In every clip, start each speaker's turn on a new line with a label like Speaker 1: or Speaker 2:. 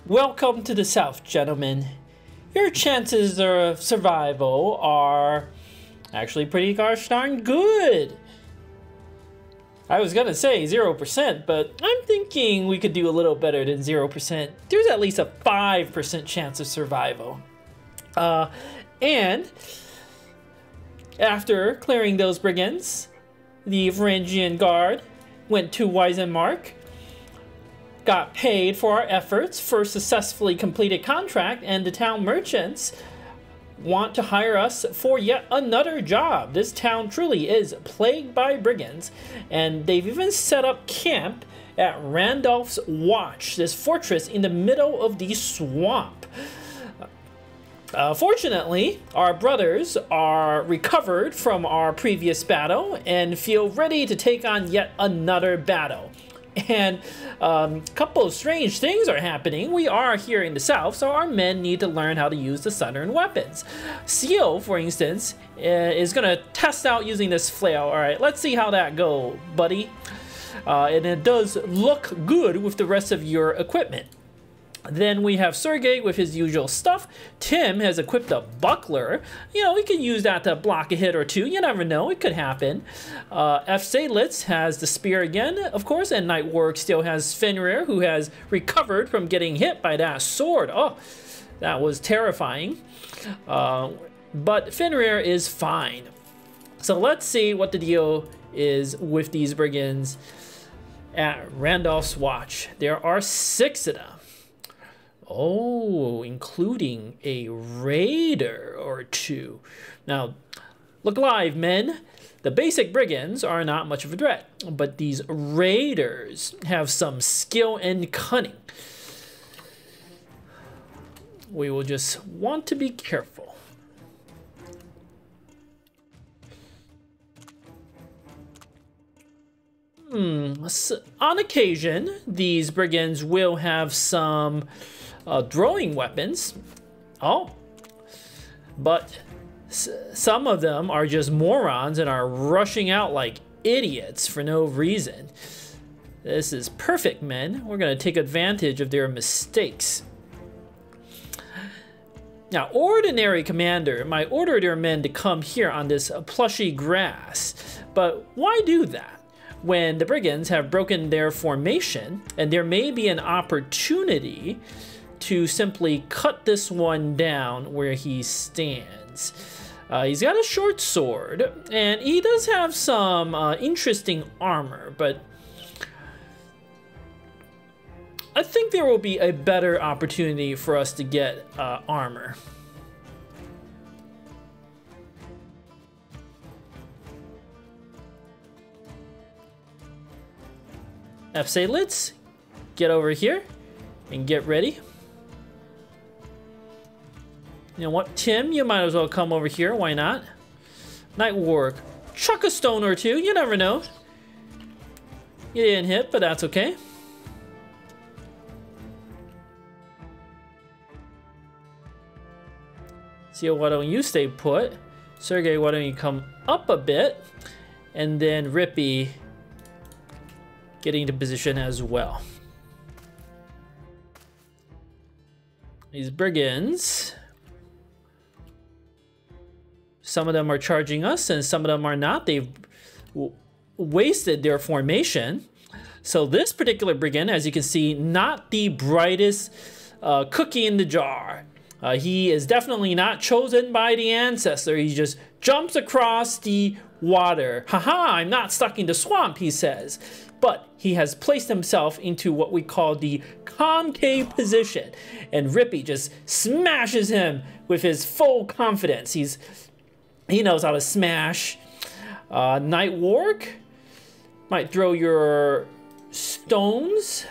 Speaker 1: Welcome to the South, gentlemen. Your chances of survival are actually pretty gosh darn good. I was gonna say 0%, but I'm thinking we could do a little better than 0%. There's at least a 5% chance of survival. And after clearing those brigands, the Varangian Guard went to Weisenmark, got paid for our efforts for a successfully completed contract, and the town merchants want to hire us for yet another job. This town truly is plagued by brigands, and they've even set up camp at Randolph's Watch, this fortress in the middle of the swamp. Fortunately, our brothers are recovered from our previous battle and feel ready to take on yet another battle. And a couple of strange things are happening. We are here in the south, so our men need to learn how to use the southern weapons. Seal, for instance, is going to test out using this flail. All right, let's see how that goes, buddy. And it does look good with the rest of your equipment. Then we have Sergey with his usual stuff. Tim has equipped a buckler. You know, we could use that to block a hit or two. You never know, it could happen. F. Salitz has the spear again, of course, and Nightwork still has Fenrir, who has recovered from getting hit by that sword. Oh, that was terrifying. But Fenrir is fine. So let's see what the deal is with these brigands at Randolph's Watch. There are 6 of them. Oh, including a raider or 2. Now, look alive, men. The basic brigands are not much of a threat, but these raiders have some skill and cunning. We will just want to be careful. So on occasion, these brigands will have some throwing weapons. Oh, but some of them are just morons and are rushing out like idiots for no reason. This is perfect, men. We're going to take advantage of their mistakes. Now, ordinary commander might order their men to come here on this plushy grass, but why do that when the brigands have broken their formation and there may be an opportunity to simply cut this one down where he stands? He's got a short sword, and he does have some interesting armor, but I think there will be a better opportunity for us to get armor. F. Salitz, get over here and get ready. You know what, Tim, you might as well come over here. Why not? Nightwork, chuck a stone or two. You never know. You didn't hit, but that's okay. Seal, why don't you stay put? Sergey, why don't you come up a bit? And then Rippy getting into position as well. These brigands, some of them are charging us and some of them are not. They've wasted their formation. So this particular brigand, as you can see, not the brightest cookie in the jar. He is definitely not chosen by the ancestor. He just jumps across the water. Haha, I'm not stuck in the swamp, he says. But he has placed himself into what we call the concave position. And Rippy just smashes him with his full confidence. He knows how to smash. Nightwork might throw your stones.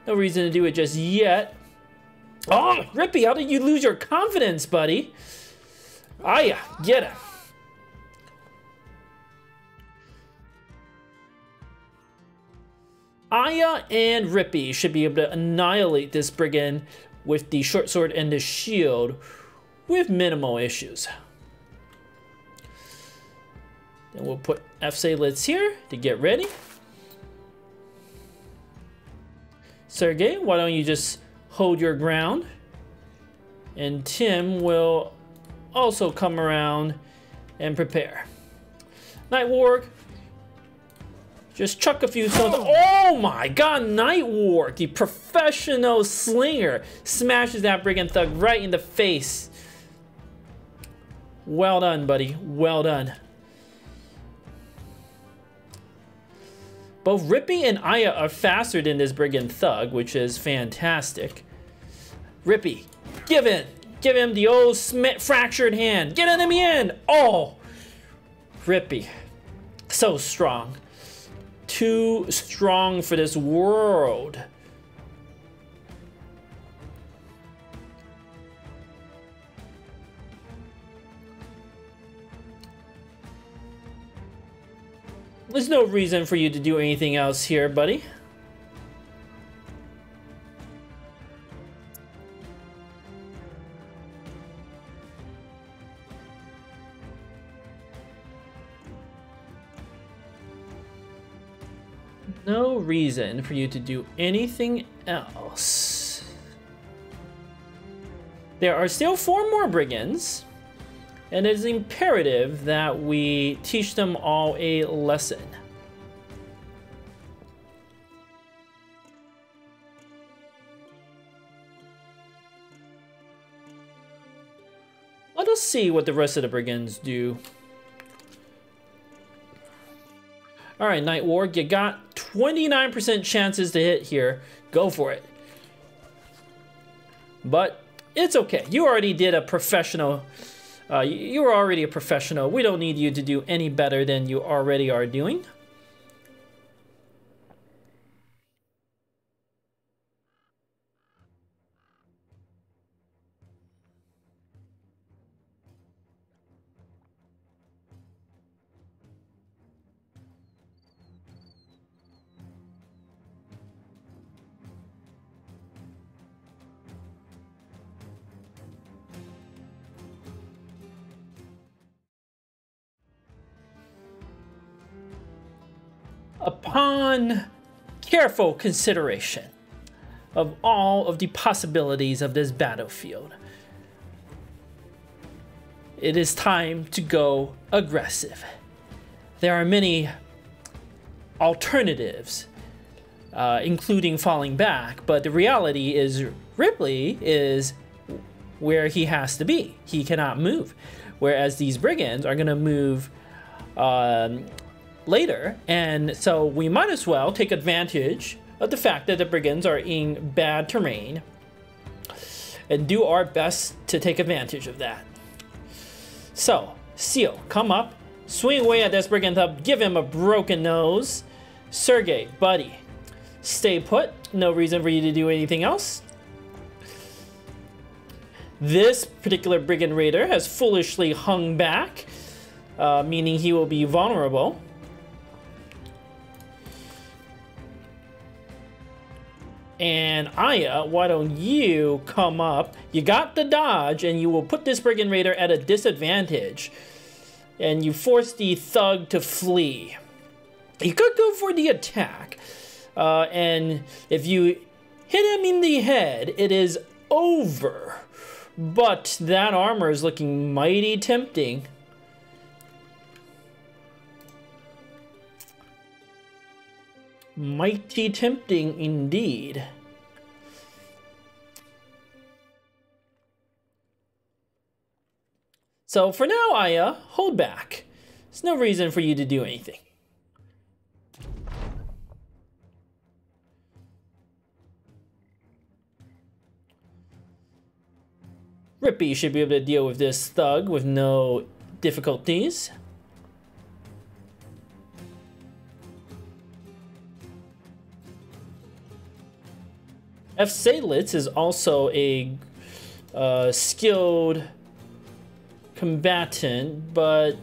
Speaker 1: No reason to do it just yet. Oh, Rippy, how did you lose your confidence, buddy? Aya, get him. Aya and Rippy should be able to annihilate this brigand with the short sword and the shield with minimal issues. Then we'll put F. Salitz here to get ready. Sergey, why don't you just hold your ground. And Tim will also come around and prepare. Night Warg, just chuck a few stones. Oh my god, Night Warg, the professional slinger, smashes that Brigand Thug right in the face. Well done, buddy. Well done. Both Rippy and Aya are faster than this Brigand Thug, which is fantastic. Rippy, give in. Give him the old fractured hand. Get him in. Oh, Rippy. So strong. Too strong for this world. There's no reason for you to do anything else here, buddy. No reason for you to do anything else. There are still 4 more Brigands. And it is imperative that we teach them all a lesson. Let us see what the rest of the Brigands do. Alright, Night Warg, you got 29% chances to hit here. Go for it. But it's okay. You already did a professional... you were already a professional. We don't need you to do any better than you already are doing. Upon careful consideration of all of the possibilities of this battlefield, it is time to go aggressive. There are many alternatives, including falling back, but the reality is Ripley is where he has to be. He cannot move, whereas these Brigands are going to move later, and so we might as well take advantage of the fact that the Brigands are in bad terrain and do our best to take advantage of that. So, Seal, come up, swing away at this Brigand Thug, give him a broken nose. Sergey, buddy, stay put. No reason for you to do anything else. This particular Brigand Raider has foolishly hung back, meaning he will be vulnerable. And Aya, why don't you come up? You got the dodge, and you will put this Brigand Raider at a disadvantage. And you force the Thug to flee. You could go for the attack. And if you hit him in the head, it is over. But that armor is looking mighty tempting. Mighty tempting indeed. So for now, Aya, hold back. There's no reason for you to do anything. Rippy should be able to deal with this Thug with no difficulties. F. Salitz is also a skilled combatant, but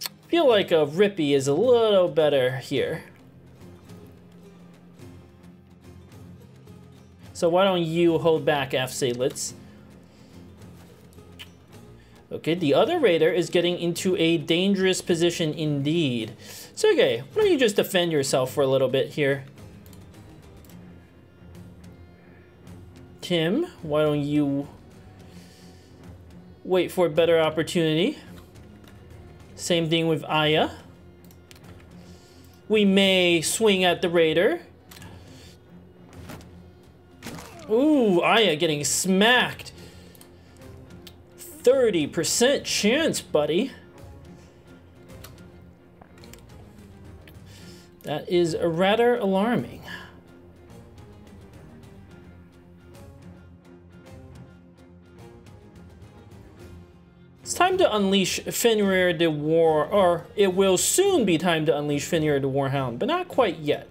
Speaker 1: I feel like a Rippy is a little better here. So why don't you hold back, F. Salitz? Okay, the other Raider is getting into a dangerous position indeed. Sergey, why don't you just defend yourself for a little bit here? Tim, why don't you wait for a better opportunity? Same thing with Aya. We may swing at the raider. Ooh, Aya getting smacked. 30% chance, buddy. That is rather alarming. It's time to unleash Fenrir the War, or it will soon be time to unleash Fenrir the Warhound, but not quite yet.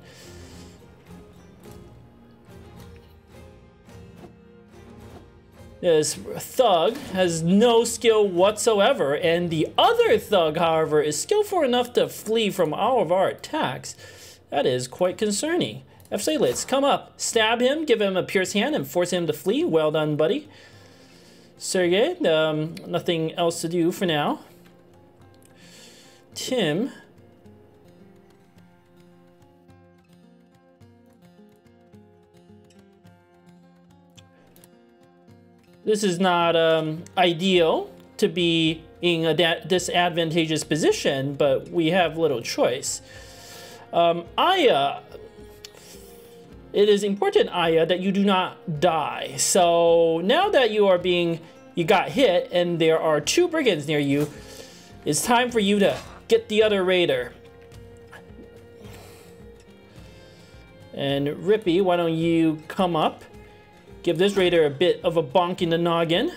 Speaker 1: This thug has no skill whatsoever, and the other thug, however, is skillful enough to flee from all of our attacks. That is quite concerning. F-Salits, come up, stab him, give him a pierce hand, and force him to flee. Well done, buddy. Sergey, nothing else to do for now. Tim. This is not ideal to be in a disadvantageous position, but we have little choice. Aya, it is important, Aya, that you do not die. So now that you got hit and there are 2 brigands near you, it's time for you to get the other raider. And Rippy, why don't you come up? Give this raider a bit of a bonk in the noggin.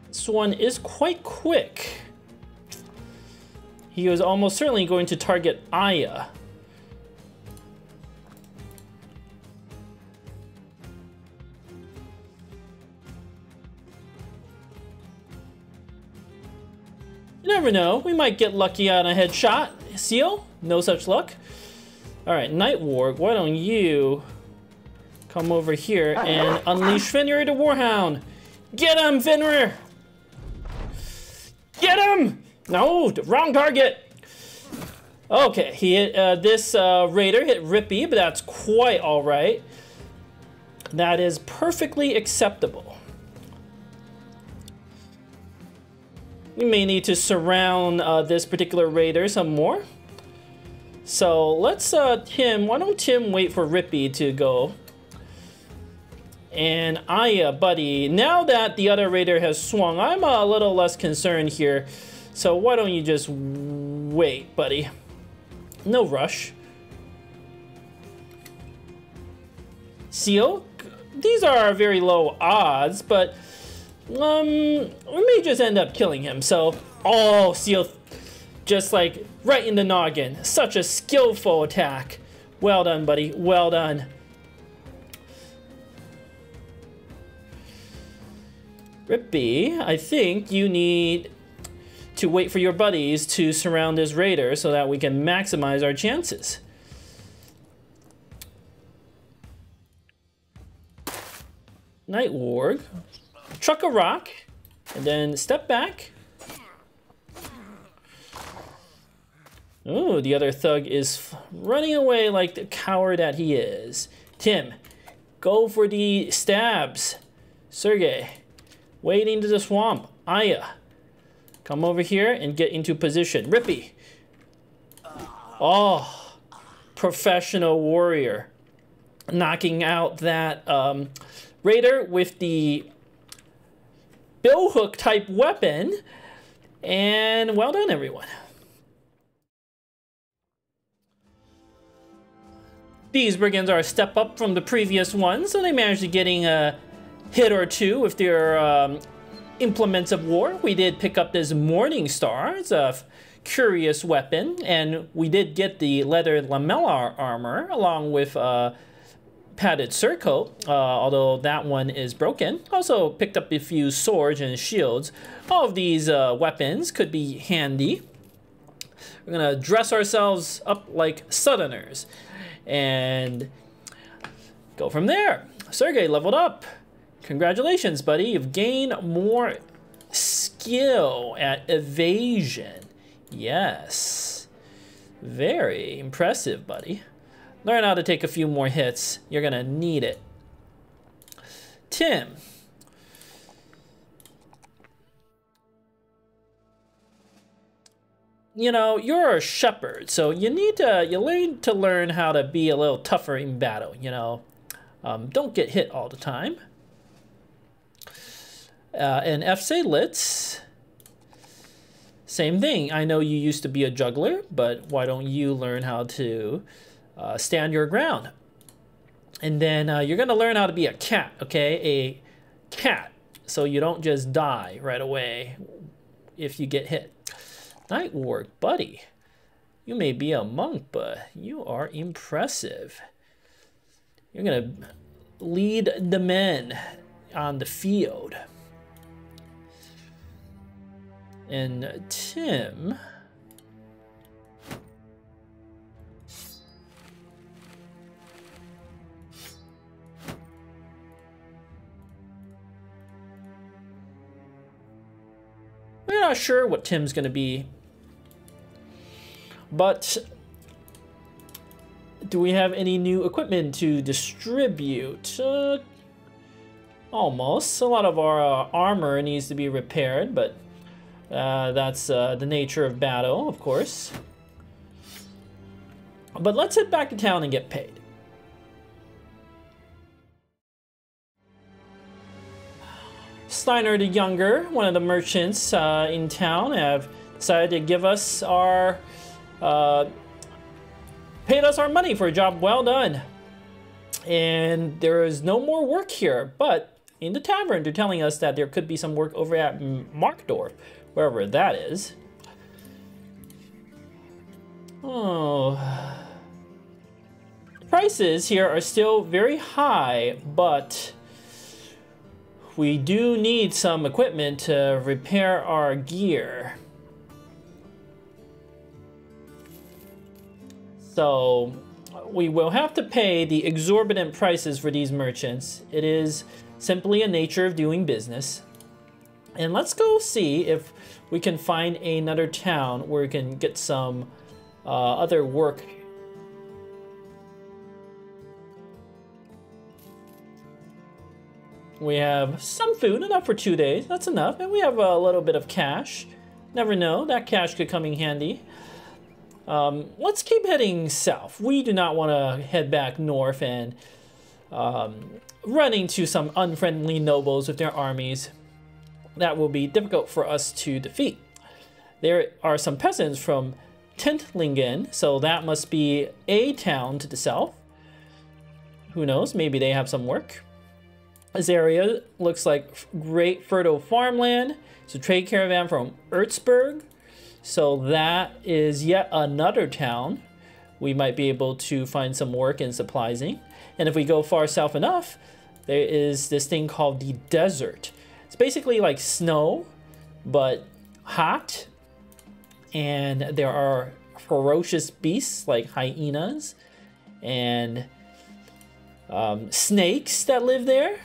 Speaker 1: This one is quite quick. He was almost certainly going to target Aya. You never know, we might get lucky on a headshot. Seal? No such luck. Alright, Nightwarg, why don't you come over here and unleash Fenrir the Warhound. Get him, Fenrir! Get him! No, wrong target. Okay, he hit, this raider hit Rippy, but that's quite alright. That is perfectly acceptable. We may need to surround this particular raider some more. So let's, Tim, why don't Tim wait for Rippy to go? And Aya, buddy, now that the other raider has swung, I'm a little less concerned here. So why don't you just wait, buddy? No rush. Seal, these are very low odds, but we may just end up killing him. So, oh, Seal, just like right in the noggin. Such a skillful attack. Well done, buddy. Well done. Rippy, I think you need to wait for your buddies to surround this raider so that we can maximize our chances. Nightwarg, chuck a rock, and then step back. Oh, the other thug is running away like the coward that he is. Tim, go for the stabs. Sergey, wade into the swamp. Aya, come over here and get into position. Rippy. Oh, professional warrior. Knocking out that raider with the billhook type weapon. And well done, everyone. These brigands are a step up from the previous ones, so they managed to getting a hit or two with their implements of war. We did pick up this Morning Star. It's a curious weapon, and we did get the leather lamellar armor along with padded surcoat, although that one is broken. Also picked up a few swords and shields. All of these weapons could be handy. We're gonna dress ourselves up like Southerners and go from there. Sergey leveled up. Congratulations, buddy. You've gained more skill at evasion. Yes. Very impressive, buddy. Learn how to take a few more hits. You're gonna need it. Tim. You know, you're a shepherd, so you need to learn how to be a little tougher in battle, you know. Don't get hit all the time. And FC Litz, same thing. I know you used to be a juggler, but why don't you learn how to stand your ground? And then you're gonna learn how to be a cat, okay? A cat, so you don't just die right away if you get hit. Night work, buddy. You may be a monk, but you are impressive. You're gonna lead the men on the field. And Tim, we're not sure what Tim's gonna be. But do we have any new equipment to distribute? Almost. A lot of our armor needs to be repaired, but that's the nature of battle, of course. But let's head back to town and get paid. Steiner the Younger, one of the merchants in town, have decided to give us our paid us our money for a job well done. And there is no more work here, but in the tavern they're telling us that there could be some work over at Markdorf, wherever that is. Oh, prices here are still very high, but we do need some equipment to repair our gear. So we will have to pay the exorbitant prices for these merchants. It is simply a nature of doing business. And let's go see if we can find another town where we can get some other work. We have some food, enough for 2 days. That's enough. And we have a little bit of cash. Never know, that cash could come in handy. Let's keep heading south. We do not want to head back north and run into some unfriendly nobles with their armies. That will be difficult for us to defeat. There are some peasants from Tentlingen, so that must be a town to the south. Who knows, maybe they have some work. This area looks like great fertile farmland. It's a trade caravan from Erzberg. So that is yet another town. We might be able to find some work and supplies in. And if we go far south enough, there is this thing called the desert. It's basically like snow, but hot. And there are ferocious beasts like hyenas and snakes that live there.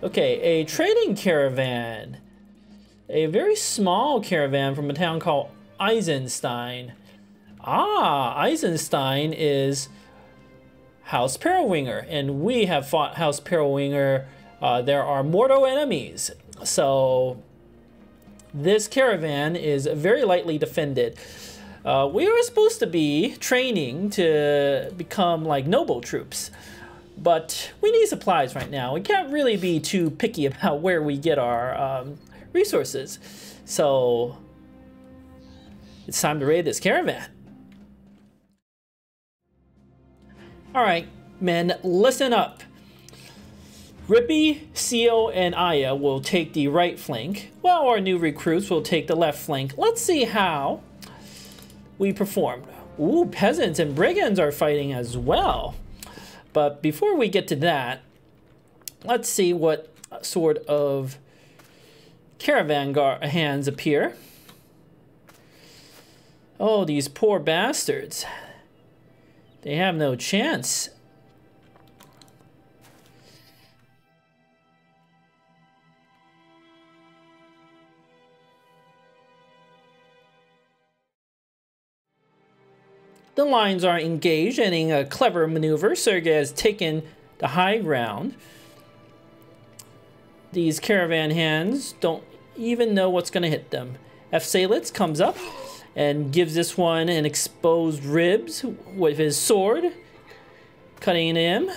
Speaker 1: Okay, a trading caravan. A very small caravan from a town called Eisenstein. Ah, Eisenstein is House Perelwinger, and we have fought House Perelwinger. There are mortal enemies, so this caravan is very lightly defended. We are supposed to be training to become like noble troops, but we need supplies right now. We can't really be too picky about where we get our resources, so it's time to raid this caravan. All right, men, listen up. Rippy, Seal, and Aya will take the right flank, while our new recruits will take the left flank. Let's see how we perform. Ooh, peasants and brigands are fighting as well. But before we get to that, let's see what sort of caravan hands appear. Oh, these poor bastards. They have no chance. the lines are engaged, and in a clever maneuver, Sergei has taken the high ground. These caravan hands don't even know what's going to hit them. F. Salitz comes up and gives this one an exposed ribs with his sword, cutting him.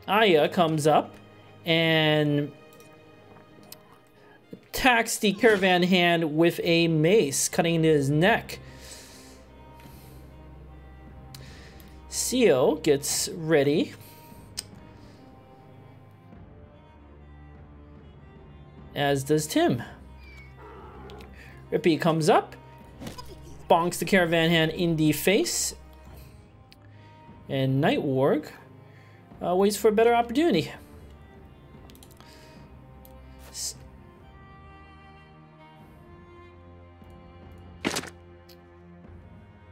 Speaker 1: Aya comes up and attacks the caravan hand with a mace, cutting into his neck. Seal gets ready. As does Tim. Rippy comes up, bonks the caravan hand in the face, and Nightwarg waits for a better opportunity.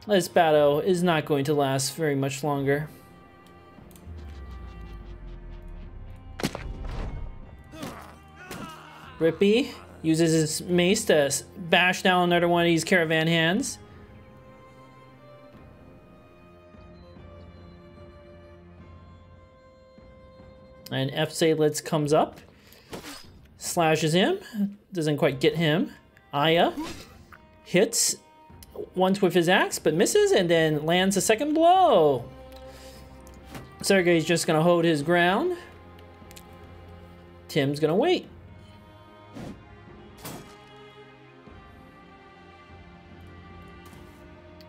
Speaker 1: This battle is not going to last very much longer. Rippy uses his mace to bash down another one of these caravan hands. And F. Salitz comes up, slashes him, doesn't quite get him. Aya hits once with his axe, but misses, and then lands a second blow. Sergei's just gonna hold his ground. Tim's gonna wait.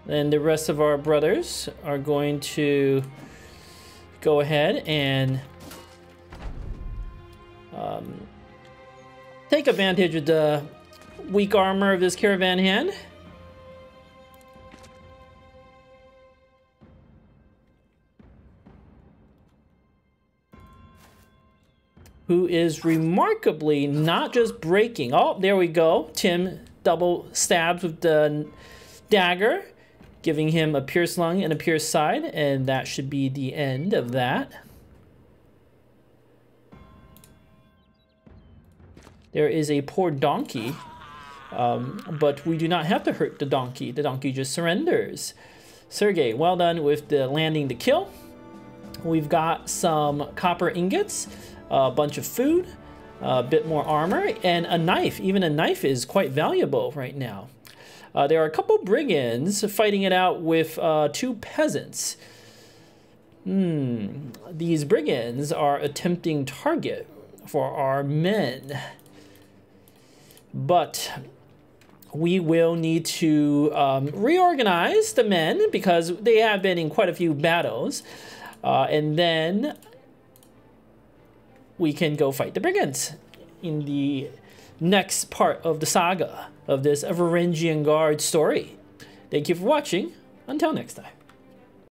Speaker 1: Then the rest of our brothers are going to go ahead and take advantage of the weak armor of this caravan hand. Who is remarkably not just breaking. Oh, there we go. Tim double stabs with the dagger, giving him a pierced lung and a pierced side, and that should be the end of that. There is a poor donkey, but we do not have to hurt the donkey. The donkey just surrenders. Sergei, well done with the landing the kill. We've got some copper ingots, a bunch of food, a bit more armor, and a knife. Even a knife is quite valuable right now. There are a couple brigands fighting it out with two peasants. These brigands are a tempting target for our men. But we will need to reorganize the men because they have been in quite a few battles. And then we can go fight the brigands in the next part of the saga of this Varangian Guard story. Thank you for watching. Until next time.